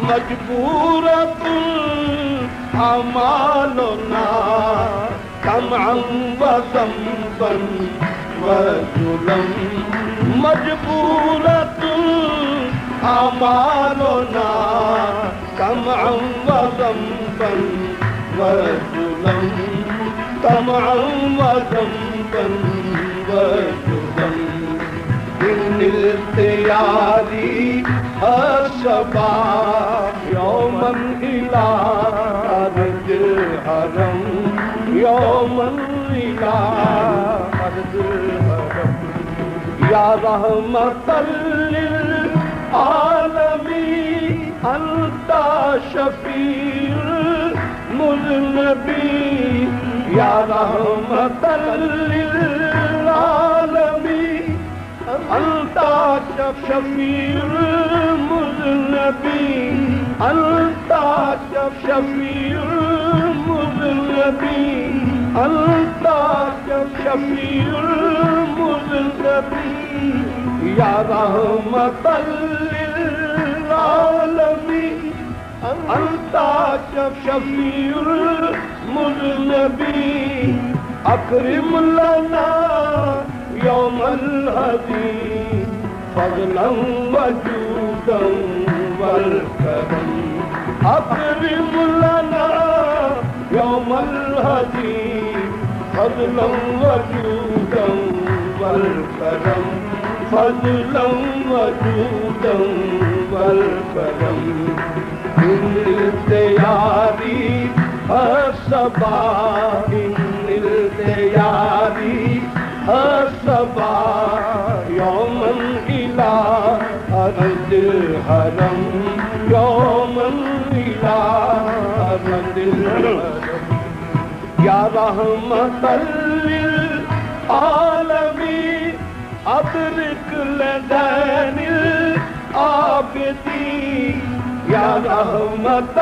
مجبورة أعمالنا طمعا وذنبا ذنبا وظلم مجبورة أعمالنا طمعا وذنبا وظلم طمعا وذنبا وظلم إن الاختياري الصباح يوما إلى أرض الحرم يوما إلى أرض الحرم يا رحمة للعالمين أنت شفيع المذنبين يا رحمة للعالمين أنت شفيع المذنبين أنت شفيع المذنبين أنت شفيع المذنبين يا رحمة للعالمين أنت شفيع المذنبين أكرم لنا يوم الهدي فضلا وجودا والكرم أكرم لنا يوم الهدي فضلا وجودا والكرم فضلا وجودا والكرم إن الدياري الصباح إن الدياري الصباح يوما إلى أرض الحرم يوما إلى أرض الحرم يا رحمة للعالمين أدرك لدان العابدين يا رحمة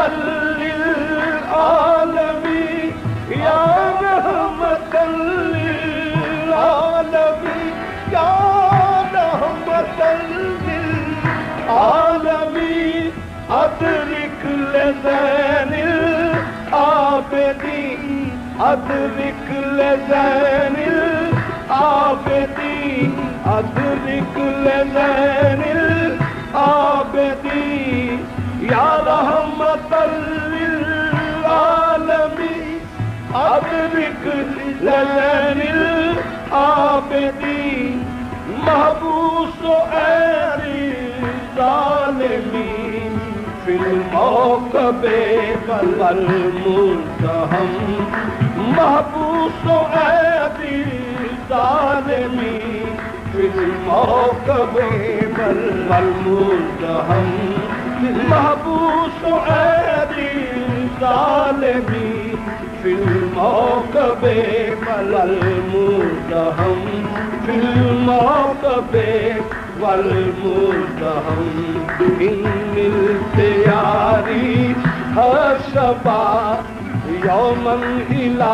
للعالمين يا رحمة للعالمين يا رحمة للعالمين أدرك لدان العابدين أدرك لدان العابدين أدرك لدان العابدين يا رحمة للعالمين أدرك لدان العابدين محبوس أيدي الظالمين في الموكب والملتهم محبوس أيدي الظالمين في الموكب والملتهم محبوس أيدي الظالمين في الموكب والملتهم في الموكب والملتهم إن الدياري الصباح يوما إلى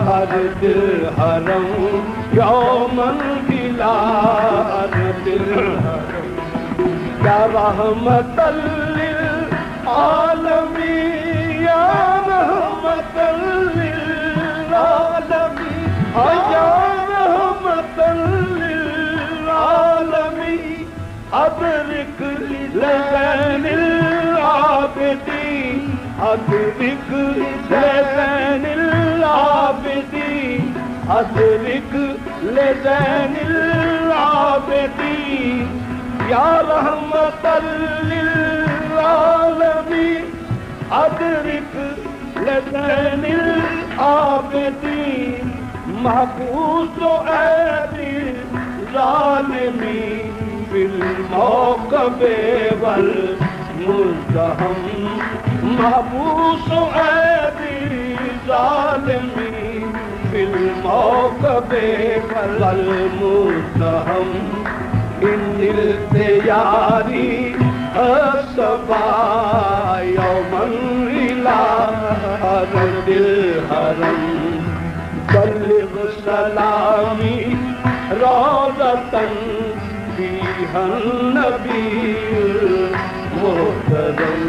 أرض الحرم يوما إلى أرض الحرم يا رحمة للعالمين يا رحمة للعالمين يا رحمة للعالمين أدرك لدان العابدين أدرك لدان العابدين أدرك لدان العابدين يا رحمة للعالمين أدرك لدان العابدين محبوس أيدي الظالمين في الموكب والملتهم محبوس أيدي الظالمين في الموكب والملتهم إن الدياري الصباح يوما إلى أرض الحرم بلغ سلامي روضة فيها النبي المحترم